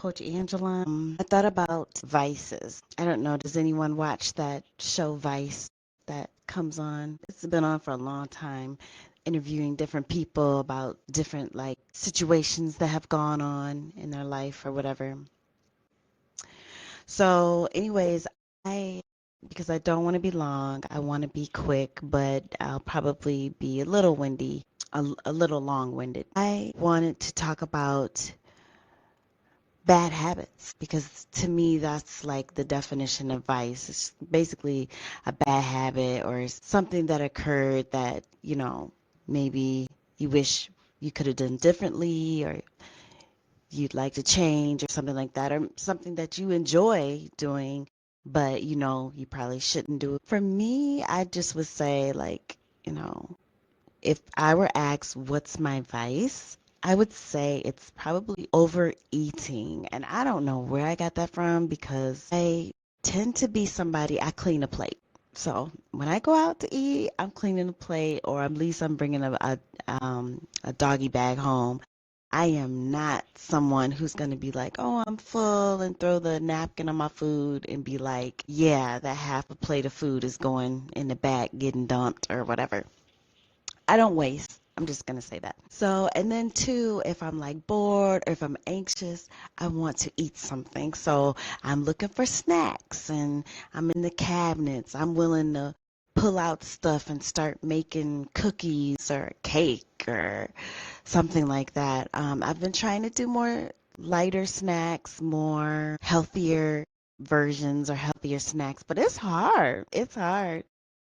Coach Angela. I thought about vices. I don't know, does anyone watch that show Vice that comes on? It's been on for a long time, interviewing different people about different like situations that have gone on in their life or whatever. So, anyways, I because I don't want to be long, I want to be quick, but I'll probably be a little windy, a little long-winded. I wanted to talk about bad habits because to me that's like the definition of vice. It's basically a bad habit or something that occurred that, maybe you wish you could have done differently or you'd like to change or something like that, or something that you enjoy doing, but you probably shouldn't do it. For me, I just would say, like, if I were asked what's my vice, I would say it's probably overeating. And I don't know where I got that from because I tend to be somebody, I clean a plate. So when I go out to eat, I'm cleaning a plate, or at least I'm bringing a doggy bag home. I am not someone who's going to be like, oh, I'm full and throw the napkin on my food and be like, yeah, that half a plate of food is going in the back getting dumped or whatever. I don't waste. I'm just going to say that. So, and then two, if I'm like bored or if I'm anxious, I want to eat something. So I'm looking for snacks and I'm in the cabinets. I'm willing to pull out stuff and start making cookies or cake or something like that. I've been trying to do more lighter snacks, more healthier versions or healthier snacks, but it's hard. It's hard.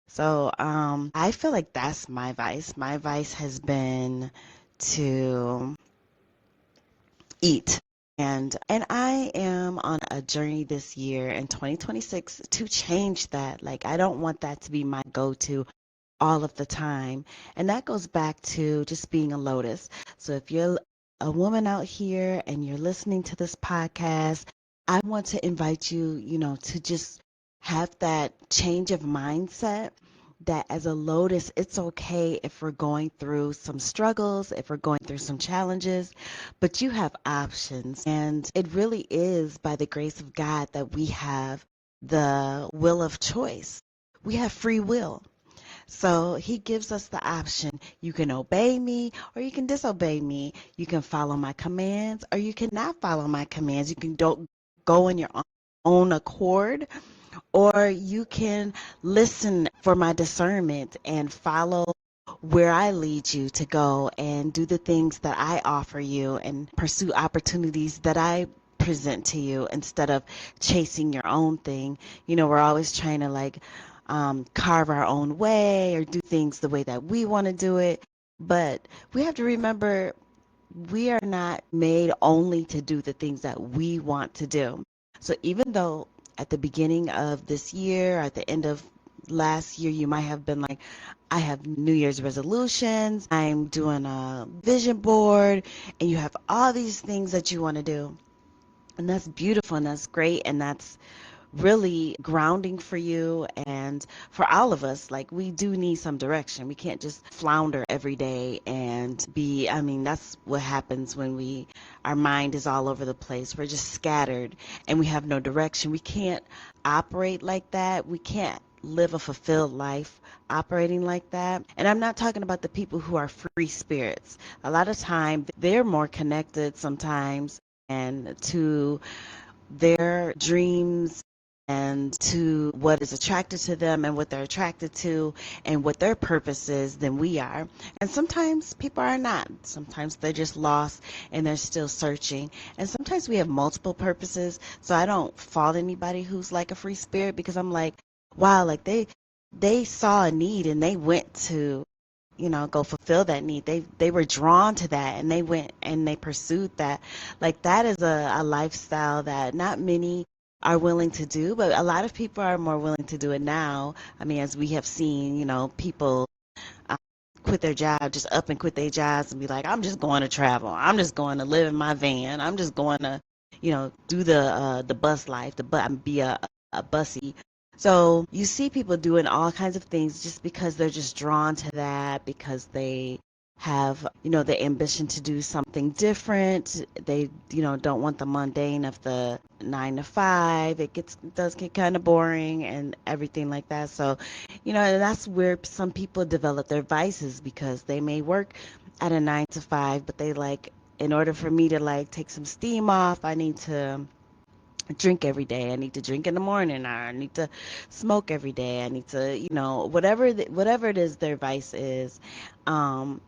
So, I feel like that's my vice. My vice has been to eat. And I am on a journey this year in 2026 to change that. Like I don't want that to be my go-to all of the time. And that goes back to just being a lotus. So if you're a woman out here and you're listening to this podcast, I want to invite you, to just have that change of mindset that as a lotus, it's okay if we're going through some struggles, if we're going through some challenges, but you have options. And it really is by the grace of God that we have the will of choice. We have free will. So he gives us the option. You can obey me or you can disobey me. You can follow my commands or you cannot follow my commands. You can don't go in your own accord, or you can listen for my discernment and follow where I lead you to go and do the things that I offer you and pursue opportunities that I present to you instead of chasing your own thing. We're always trying to like carve our own way or do things the way that we want to do it. But we have to remember we are not made only to do the things that we want to do. So even though at the beginning of this year, at the end of last year, you might have been like, I have New Year's resolutions, I'm doing a vision board, and you have all these things that you want to do. And that's beautiful and that's great and that's really grounding for you and for all of us. Like we do need some direction. We can't just flounder every day and that's what happens when our mind is all over the place. We're just scattered and we have no direction. We can't operate like that. We can't live a fulfilled life operating like that. And I'm not talking about the people who are free spirits. A lot of time they're more connected sometimes and to their dreams and to what is attracted to them and what they're attracted to and what their purpose is than we are. And sometimes people are not. Sometimes they're just lost and they're still searching. And sometimes we have multiple purposes. So I don't fault anybody who's like a free spirit because I'm like, wow, like they saw a need and they went to go fulfill that need. They were drawn to that and they went and they pursued that. Like that is a lifestyle that not many are willing to do, but a lot of people are more willing to do it now. I mean, as we have seen, people uh, quit their job, just up and quit their jobs and be like, I'm just going to travel. I'm just going to live in my van. I'm just going to, do the bus life, be a bussy. So you see people doing all kinds of things just because they're just drawn to that, because they have, the ambition to do something different. They, don't want the mundane of the 9 to 5. It does get kind of boring and everything like that. So, and that's where some people develop their vices because they may work at a 9 to 5, but they like, in order for me to like take some steam off, I need to drink every day. I need to drink in the morning, or I need to smoke every day. I need to, whatever it is their vice is, um,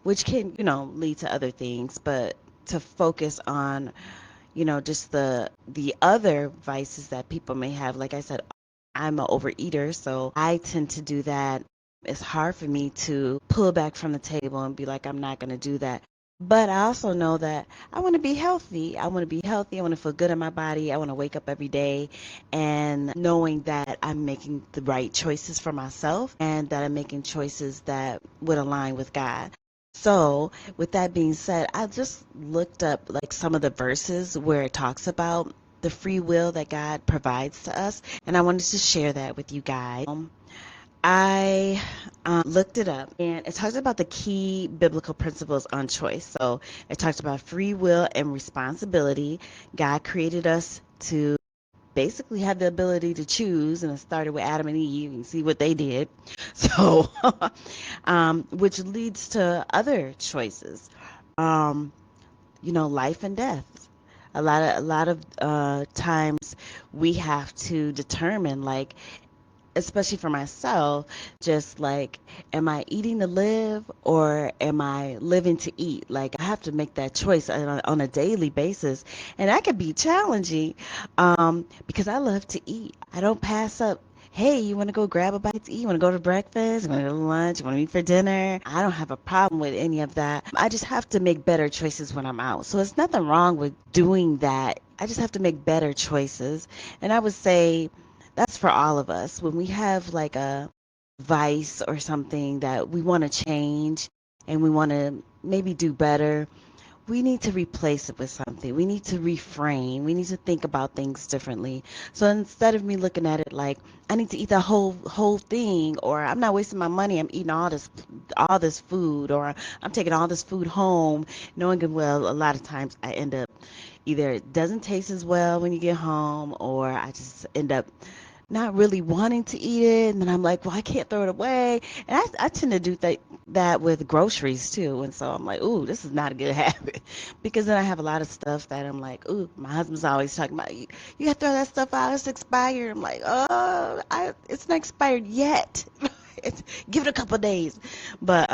which can, lead to other things, but to focus on, just the other vices that people may have. Like I said, I'm an overeater, so I tend to do that. It's hard for me to pull back from the table and be like, I'm not going to do that. But I also know that I want to be healthy. I want to be healthy. I want to feel good in my body. I want to wake up every day and knowing that I'm making the right choices for myself and that I'm making choices that would align with God. So, with that being said, I just looked up like some of the verses where it talks about the free will that God provides to us, and I wanted to share that with you guys. I looked it up, and it talks about the key biblical principles on choice. So it talks about free will and responsibility. God created us to basically have the ability to choose, and it started with Adam and Eve and see what they did. So, which leads to other choices, um, life and death. A lot of times we have to determine, like, especially for myself, just like, am I eating to live or am I living to eat? Like, I have to make that choice on a daily basis. And that can be challenging because I love to eat. I don't pass up. Hey, you want to go grab a bite to eat? You want to go to breakfast? You want to go to lunch? You want to meet for dinner? I don't have a problem with any of that. I just have to make better choices when I'm out. So it's nothing wrong with doing that. I just have to make better choices. And I would say, that's for all of us. When we have like a vice or something that we want to change and we want to maybe do better, we need to replace it with something. We need to reframe. We need to think about things differently. So instead of me looking at it like I need to eat the whole thing, or I'm not wasting my money, I'm eating all this food, or I'm taking all this food home, knowing good well a lot of times I end up either it doesn't taste as well when you get home, or I just end up not really wanting to eat it, and then I'm like, well, I can't throw it away. And I tend to do that with groceries too, and so I'm like, ooh, this is not a good habit, because then I have a lot of stuff that I'm like, ooh, my husband's always talking about, you got to throw that stuff out, it's expired. I'm like, oh, it's not expired yet. Give it a couple days. But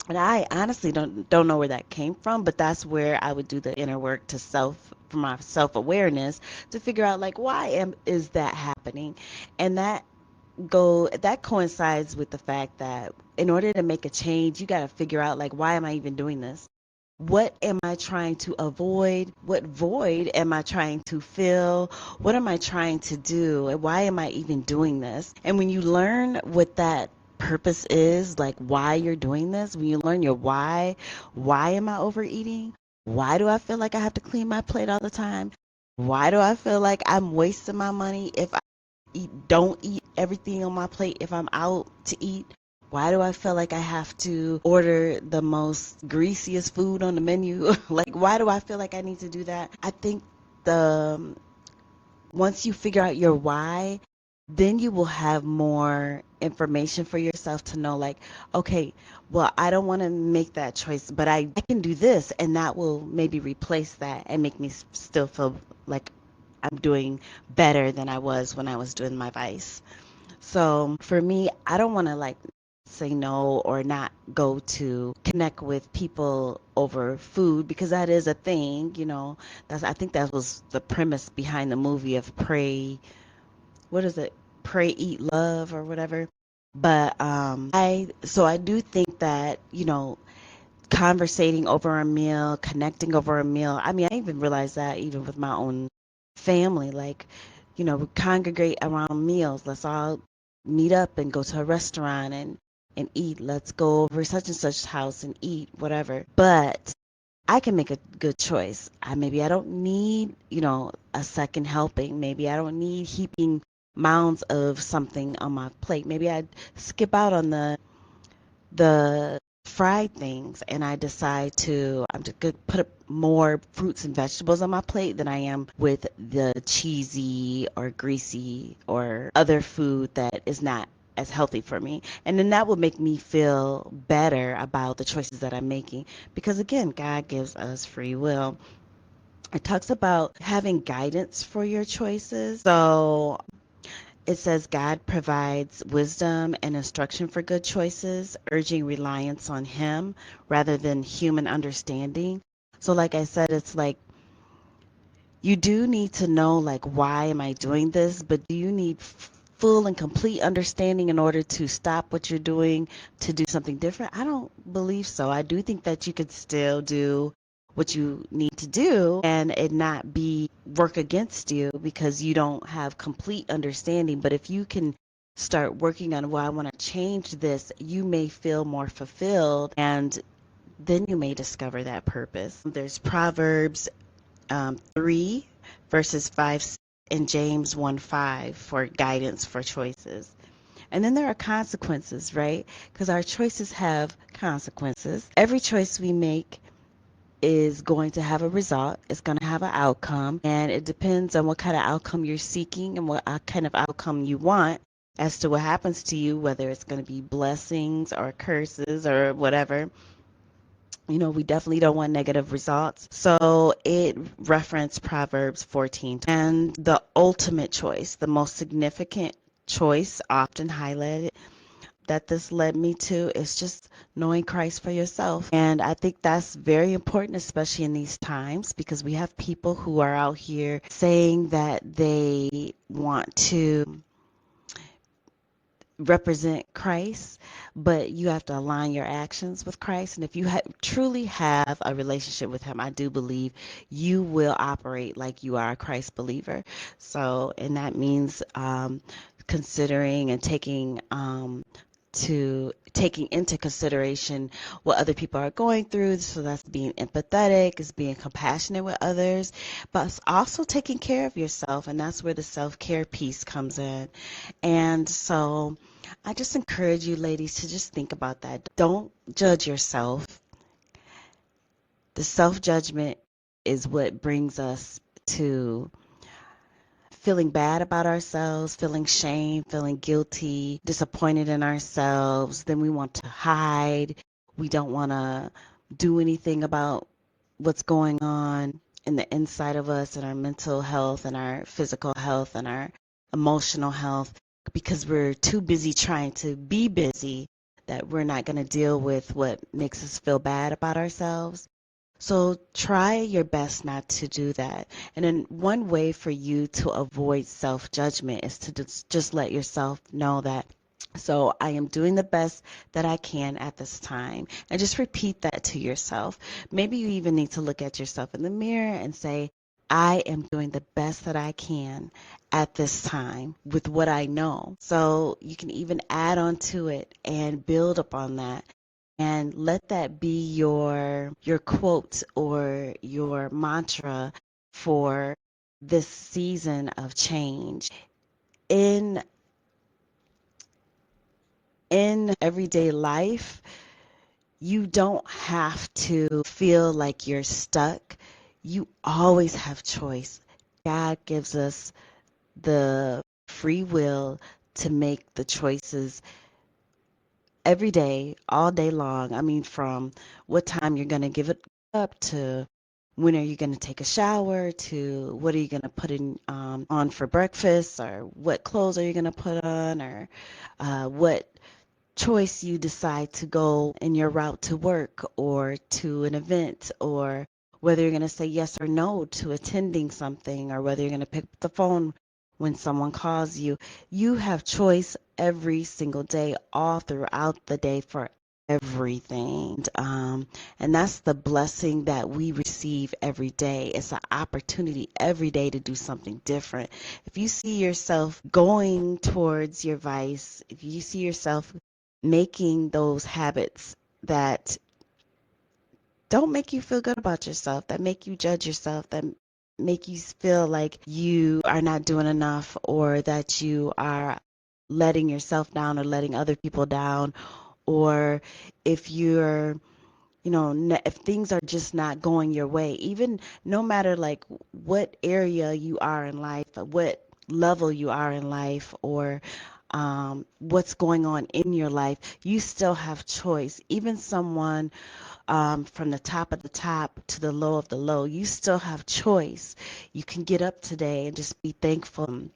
and I honestly don't know where that came from, but that's where I would do the inner work to for my self-awareness, to figure out like, why is that happening? And that coincides with the fact that in order to make a change, you got to figure out like, why am I even doing this? What am I trying to avoid? What void am I trying to fill? What am I trying to do? And why am I even doing this? And when you learn what that purpose is, like why you're doing this, when you learn your why am I overeating? Why do I feel like I have to clean my plate all the time? Why do I feel like I'm wasting my money if don't eat everything on my plate if I'm out to eat? Why do I feel like I have to order the most greasiest food on the menu? Like, why do I feel like I need to do that? I think the once you figure out your why, then you will have more information for yourself to know, like, okay, well, I don't want to make that choice, but I can do this, and that will maybe replace that and make me still feel like I'm doing better than I was when I was doing my vice. So for me, I don't want to like say no or not go to connect with people over food, because that is a thing, I think that was the premise behind the movie of Pray, what is it? Pray, Eat, Love, or whatever. But I do think that, conversating over a meal, connecting over a meal. I mean, I even realized that even with my own family, like, we congregate around meals. Let's all meet up and go to a restaurant and eat. Let's go over such and such house and eat, whatever. But I can make a good choice. Maybe I don't need, a second helping. Maybe I don't need heaping mounds of something on my plate. Maybe I'd skip out on the fried things, and I decide to I'm just gonna put more fruits and vegetables on my plate than I am with the cheesy or greasy or other food that is not as healthy for me. And then that will make me feel better about the choices that I'm making, because again, God gives us free will. It talks about having guidance for your choices. So it says God provides wisdom and instruction for good choices, urging reliance on Him rather than human understanding. So, like I said, it's like you do need to know, like, why am I doing this? But do you need full and complete understanding in order to stop what you're doing to do something different? I don't believe so. I do think that you could still do what you need to do and it not be work against you because you don't have complete understanding. But if you can start working on, well, I want to change this, you may feel more fulfilled, and then you may discover that purpose. There's Proverbs 3 verses 5 and James 1:5 for guidance for choices. And then there are consequences, right? Because our choices have consequences. Every choice we make is going to have a result, it's going to have an outcome, and it depends on what kind of outcome you're seeking and what kind of outcome you want as to what happens to you, whether it's going to be blessings or curses or whatever. We definitely don't want negative results. So it referenced Proverbs 14. And the ultimate choice, the most significant choice, often highlighted, that this led me to is just knowing Christ for yourself. And I think that's very important, especially in these times, because we have people who are out here saying that they want to represent Christ, but you have to align your actions with Christ. And if you truly have a relationship with Him, I do believe you will operate like you are a Christ believer. So, and that means considering and taking into consideration what other people are going through. So that's being empathetic, is being compassionate with others, but it's also taking care of yourself, and that's where the self-care piece comes in. And so I just encourage you ladies to just think about that. Don't judge yourself. The self-judgment is what brings us to feeling bad about ourselves, feeling shame, feeling guilty, disappointed in ourselves. Then we want to hide. We don't want to do anything about what's going on in the inside of us and our mental health and our physical health and our emotional health, because we're too busy trying to be busy that we're not going to deal with what makes us feel bad about ourselves. So try your best not to do that. And then one way for you to avoid self-judgment is to just let yourself know that, so I am doing the best that I can at this time. And just repeat that to yourself. Maybe you even need to look at yourself in the mirror and say, I am doing the best that I can at this time with what I know. So you can even add on to it and build upon that, and let that be your quote or your mantra for this season of change. In everyday life, you don't have to feel like you're stuck. You always have choice. God gives us the free will to make the choices every day, all day long. I mean, from what time you're going to give it up to when are you going to take a shower to what are you going to put in on for breakfast, or what clothes are you going to put on, or what choice you decide to go in your route to work or to an event, or whether you're going to say yes or no to attending something, or whether you're going to pick up the phone when someone calls you. You have choice every single day, all throughout the day, for everything. And that's the blessing that we receive every day. It's an opportunity every day to do something different. If you see yourself going towards your vice, if you see yourself making those habits that don't make you feel good about yourself, that make you judge yourself, that make you feel like you are not doing enough, or that you are letting yourself down or letting other people down, or if you're, if things are just not going your way, even no matter like what area you are in life, what level you are in life, or what's going on in your life, you still have choice. Even someone from the top of the top to the low of the low, you still have choice. You can get up today and just be thankful.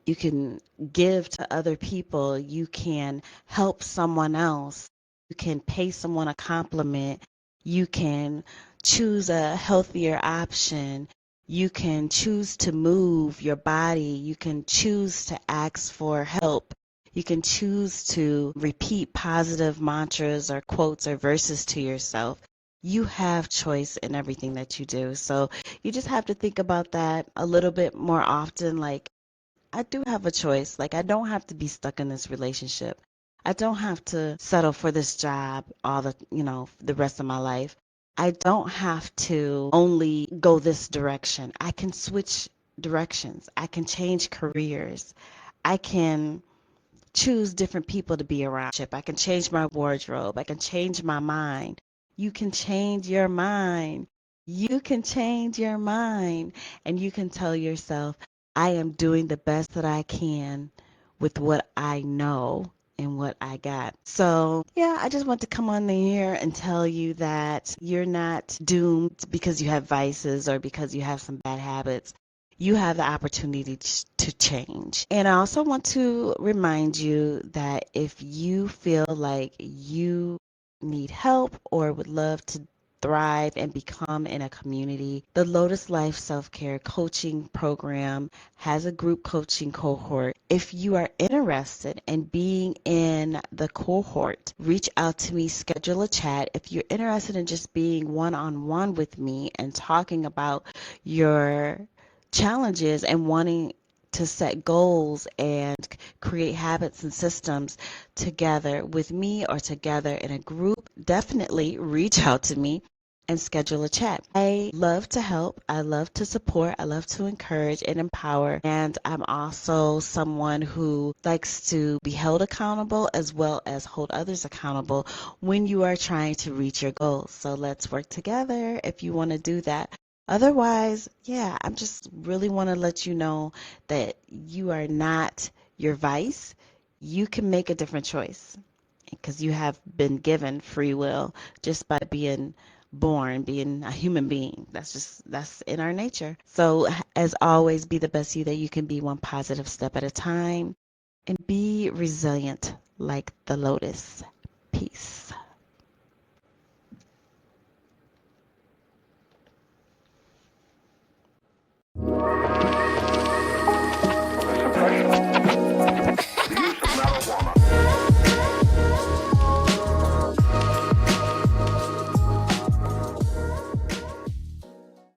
You can give to other people. You can help someone else. You can pay someone a compliment. You can choose a healthier option. You can choose to move your body. You can choose to ask for help. You can choose to repeat positive mantras or quotes or verses to yourself. You have choice in everything that you do. So you just have to think about that a little bit more often. Like, I do have a choice. Like, I don't have to be stuck in this relationship. I don't have to settle for this job the rest of my life. I don't have to only go this direction. I can switch directions. I can change careers. I can choose different people to be around. I can change my wardrobe. I can change my mind. You can change your mind. You can change your mind. And you can tell yourself, I am doing the best that I can with what I know and what I got. So, yeah, I just want to come on here and tell you that you're not doomed because you have vices or because you have some bad habits. You have the opportunity to change. And I also want to remind you that if you feel like you need help or would love to thrive and become in a community, the Lotus Life Self-Care Coaching Program has a group coaching cohort. If you are interested in being in the cohort, reach out to me, schedule a chat. If you're interested in just being one-on-one with me and talking about your challenges and wanting to set goals and create habits and systems together with me or together in a group, definitely reach out to me and schedule a chat. I love to help. I love to support. I love to encourage and empower. And I'm also someone who likes to be held accountable as well as hold others accountable when you are trying to reach your goals. So let's work together if you want to do that. Otherwise, yeah, I just really want to let you know that you are not your vice. You can make a different choice because you have been given free will just by being born, being a human being. That's in our nature. So, as always, be the best you that you can be, one positive step at a time, and be resilient like the lotus. Peace.